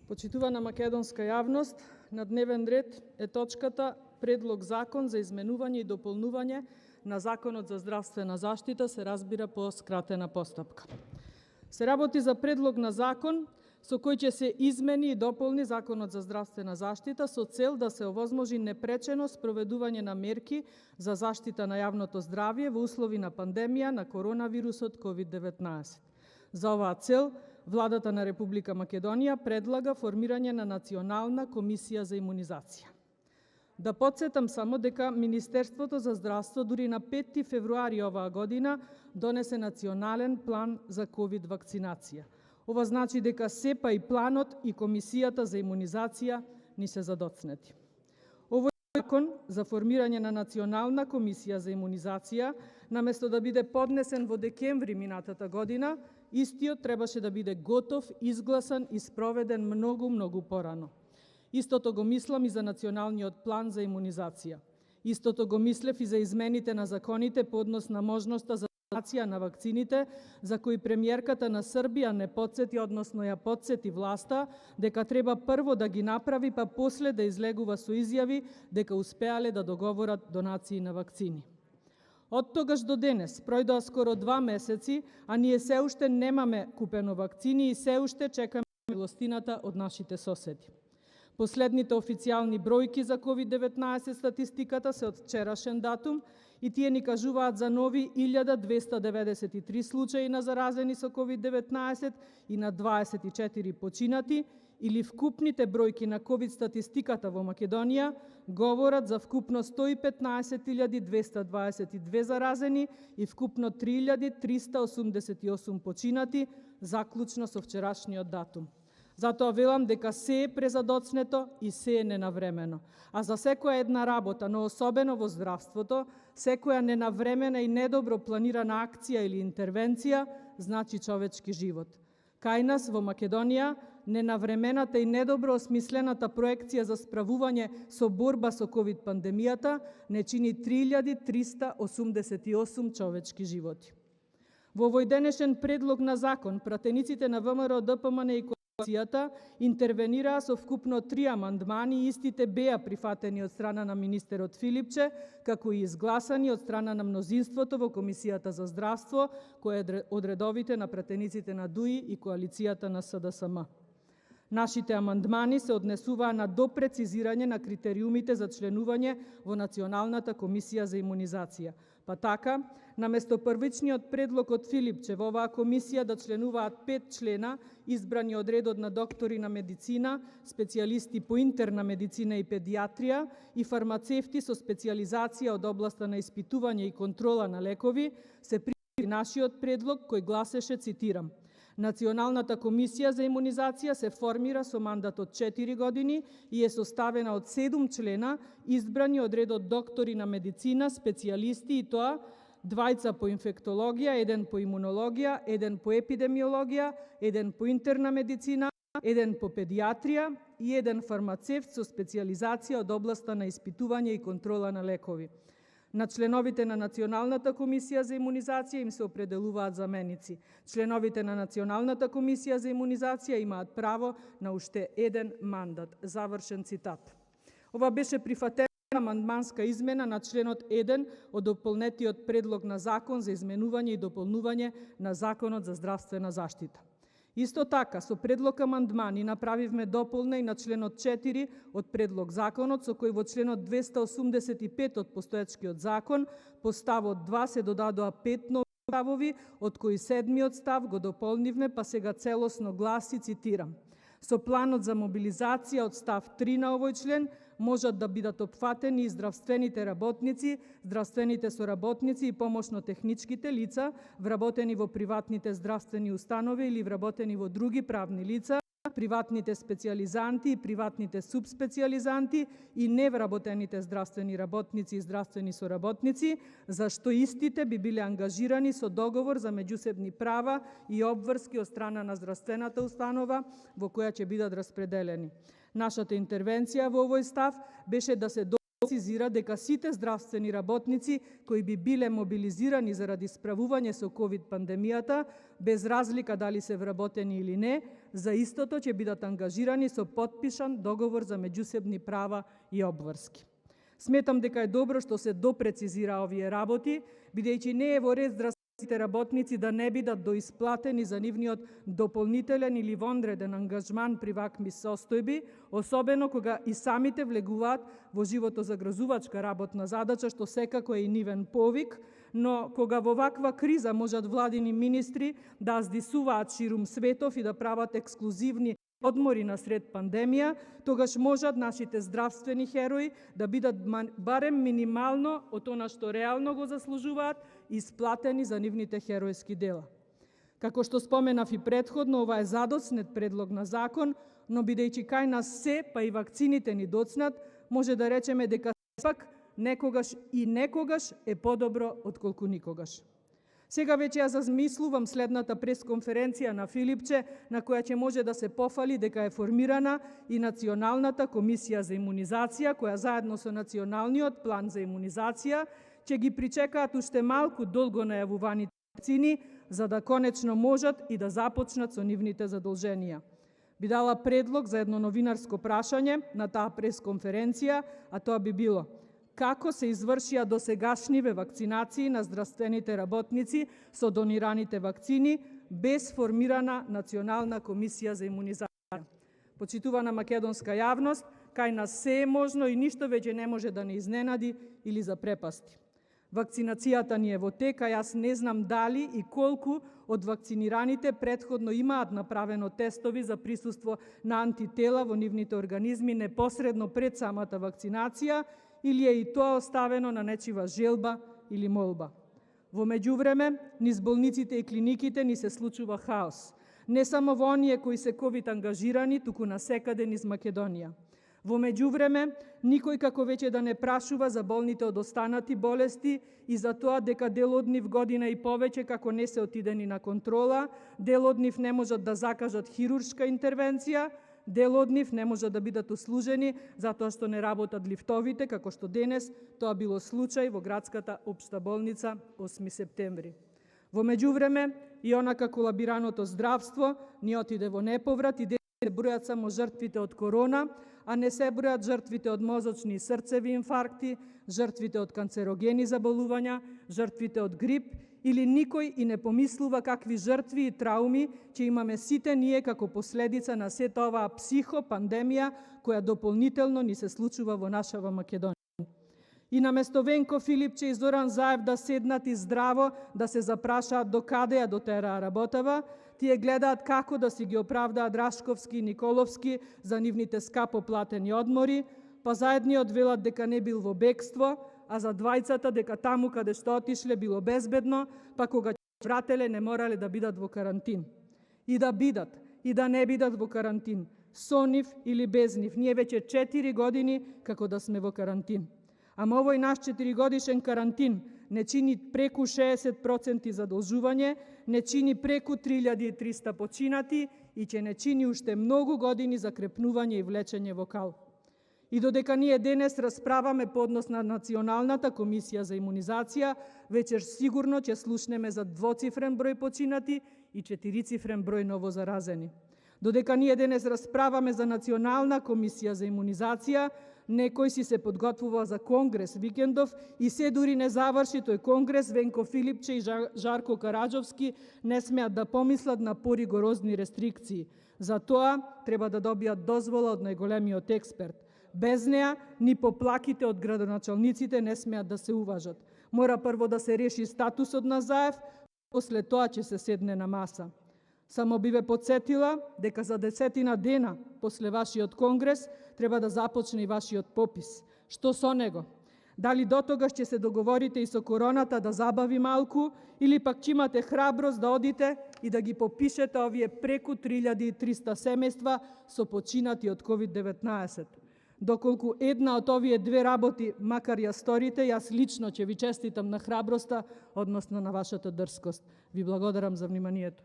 Почитувана македонска јавност, на дневен ред е точката Предлог закон за изменување и дополнување на Законот за здравствена заштита, се разбира по скратена постапка. Се работи за предлог на закон со кој ќе се измени и дополни Законот за здравствена заштита со цел да се овозможи непречено спроведување на мерки за заштита на јавното здравје во услови на пандемија на коронавирусот COVID-19. За оваа цел, Владата на Република Македонија предлага формирање на Национална комисија за имунизација. Да подсетам само дека Министерството за здравство дури на 5 февруари оваа година донесе национален план за ковид вакцинација. Ова значи дека СЕПА и планот и комисијата за имунизација ни се задоцнети. Овој закон за формирање на Национална комисија за имунизација, наместо да биде поднесен во декември минатата година, истиот требаше да биде готов, изгласан и спроведен многу порано. Истото го мислам и за Националниот план за имунизација. Истото го мислев и за измените на законите по однос на можноста за вакцинација на вакцините, за кои премиерката на Србија не подсети, односно ја подсети власта, дека треба прво да ги направи, па после да излегува со изјави дека успеале да договорат донации на вакцини. Од тогаш до денес пројдоа скоро 2 месеци, а ние се уште немаме купено вакцини и се уште чекаме милостината од нашите соседи. Последните официјални бројки за COVID-19 статистиката се од вчерашен датум и тие ни кажуваат за нови 1293 случаи на заразени со COVID-19 и на 24 починати, или вкупните бројки на COVID статистиката во Македонија говорат за вкупно 115.222 заразени и вкупно 3.388 починати, заклучно со вчерашниот датум. Затоа велам дека се е презадоцнето и се е ненавремено. А за секоја една работа, но особено во здравството, секоја ненавремена и недобро планирана акција или интервенција значи човечки живот. Кај нас во Македонија, ненавремената и недобро осмислената проекција за справување со борба со ковид пандемијата не чини 3.388 човечки животи. Во овој денешен предлог на закон, пратениците на ВМРО, ДПМН и коалицијата интервенираа со вкупно 3 амандмани и истите беа прифатени од страна на министерот Филипче, како и изгласани од страна на мнозинството во Комисијата за здравство, која е од редовите на пратениците на ДУИ и коалицијата на СДСМ. Нашите амандмани се однесуваа на допрецизирање на критериумите за членување во Националната комисија за имунизација. Па така, наместо првичниот предлог од Филипче во оваа комисија да членуваат 5 члена, избрани од редот на доктори на медицина, специјалисти по интерна медицина и педиатрија и фармацевти со специјализација од областа на испитување и контрола на лекови, се прифати нашиот предлог кој гласеше, цитирам: Националната комисија за имунизација се формира со мандат од 4 години и е составена од 7 члена, избрани од редот доктори на медицина, специјалисти, и тоа 2 по инфектологија, 1 по имунологија, 1 по епидемиологија, 1 по интерна медицина, 1 по педиатрија и 1 фармацевт со специјализација од областа на испитување и контрола на лекови. На членовите на Националната комисија за имунизација им се определуваат заменици. Членовите на Националната комисија за имунизација имаат право на уште 1 мандат. Завршен цитат. Ова беше прифатена амандманска измена на членот 1 од дополнетиот предлог на закон за изменување и дополнување на Законот за здравствена заштита. Исто така, со предлог амандмани направивме дополна и на членот 4 од предлог законот, со кој во членот 285 од постоечкиот закон по ставот 2 се додадоа 5 нови ставови, од кои 7-миот став го дополнивме, па сега целосно гласи, цитирам: Со планот за мобилизација од став 3 на овој член можат да бидат опфатени и здравствените работници, здравствените соработници и помошно-техничките лица, вработени во приватните здравствени установи или вработени во други правни лица, приватните специјализанти и приватните субспецијализанти и невработените здравствени работници и здравствени соработници, зашто истите би биле ангажирани со договор за меѓусебни права и обврски од страна на здравствената установа во која ќе бидат распределени. Нашата интервенција во овој став беше да се прецизира дека сите здравствени работници кои би биле мобилизирани заради справување со ковид пандемијата, без разлика дали се вработени или не, за истото ќе бидат ангажирани со потпишан договор за меѓусебни права и обврски. Сметам дека е добро што се допрецизира овие работи, бидејќи не е во ред здравствените работници да не бидат доисплатени за нивниот дополнителен или вонреден ангажман при вакви состојби, особено кога и самите влегуваат во животозагрозувачка работна задача, што секако е и нивен повик, но кога во ваква криза можат владини министри да аздисуваат ширум светов и да прават ексклузивни одмори насред пандемија, тогаш можат нашите здравствени херои да бидат барем минимално од она што реално го заслужуваат исплатени за нивните херојски дела. Како што споменав и претходно, ова е задоцнет предлог на закон, но бидејќи кај нас се, па и вакцините ни доцнат, може да речеме дека сепак некогаш е подобро отколку никогаш. Сега веќе ја замислувам следната пресконференција на Филипче, на која ќе може да се пофали дека е формирана и Националната комисија за имунизација, која заедно со Националниот план за имунизација ќе ги причекаат уште малку долго најавуваните вакцини, за да конечно можат и да започнат со нивните задолженија. Би дала предлог за едно новинарско прашање на таа пресконференција, а тоа би било: како се извршија досегашниве вакцинации на здравствените работници со донираните вакцини без формирана Национална комисија за имунизација? Почитувана македонска јавност, кај нас се е можно и ништо веќе не може да не изненади или запрепасти. Вакцинацијата ни е во тека, јас не знам дали и колку од вакцинираните претходно имаат направено тестови за присуство на антитела во нивните организми непосредно пред самата вакцинација, или е и тоа оставено на нечива желба или молба. Во меѓувреме, низ болниците и клиниките ни се случува хаос. Не само во оние кои се ковид ангажирани, туку насекаде низ Македонија. Во меѓувреме, никој како веќе да не прашува за болните од останати болести и за тоа дека дел од нив година и повеќе како не се отидени на контрола, дел од нив не можат да закажат хируршка интервенција, дел од нив не можат да бидат услужени затоа што не работат лифтовите, како што денес тоа било случај во градската општа болница 8 септември. Во меѓувреме, и онака колабираното здравство ни отиде во неповрат и се бројат само жртвите од корона, а не се бројат жртвите од мозочни и срцеви инфаркти, жртвите од канцерогени заболувања, жртвите од грип, или никој и не помислува какви жртви и трауми ќе имаме сите ние како последица на сета оваа психопандемија која дополнително ни се случува во нашава Македонија. И наместо Венко Филипче и Зоран Заев да седнат и здраво да се запрашаат до каде ја дотераа работава, тие гледаат како да си ги оправдаат Рашковски и Николовски за нивните скапо платени одмори, па за едниот велат дека не бил во бегство, а за двајцата дека таму каде што отишле било безбедно, па кога ќе врателе не морале да бидат во карантин. И да бидат, и да не бидат во карантин, со нив или без нив, ние веќе 4 години како да сме во карантин. Ама овој наш 4-годишен карантин не чини преку 60% задолжување, не чини преку 3300 починати и ќе не чини уште многу години за крепнување и влечење во кал. И додека ние денес расправаме по однос на Националната комисија за имунизација, вечер сигурно ќе слушнеме за двоцифрен број починати и 4-цифрен број новозаразени. Додека ние денес расправаме за Национална комисија за имунизација, некој си се подготвува за конгрес викендов и се дури не заврши тој конгрес, Венко Филипче и Жарко Караджовски не смеат да помислат на поригорозни рестрикции. За тоа треба да добијат дозвола од најголемиот експерт. Без неа, ни поплаките од градоначалниците не смеат да се уважат. Мора прво да се реши статусот на Заев, после тоа ќе се седне на маса. Само би ве подсетила дека за 10 дена после вашиот конгрес треба да започне и вашиот попис. Што со него? Дали до тогаш ќе се договорите и со короната да забави малку, или пак ќе имате храброст да одите и да ги попишете овие преку 3300 семејства со починати од COVID-19. Доколку една од овие две работи, макар ја сторите, јас лично ќе ви честитам на храброста, односно на вашата дрскост. Ви благодарам за вниманието.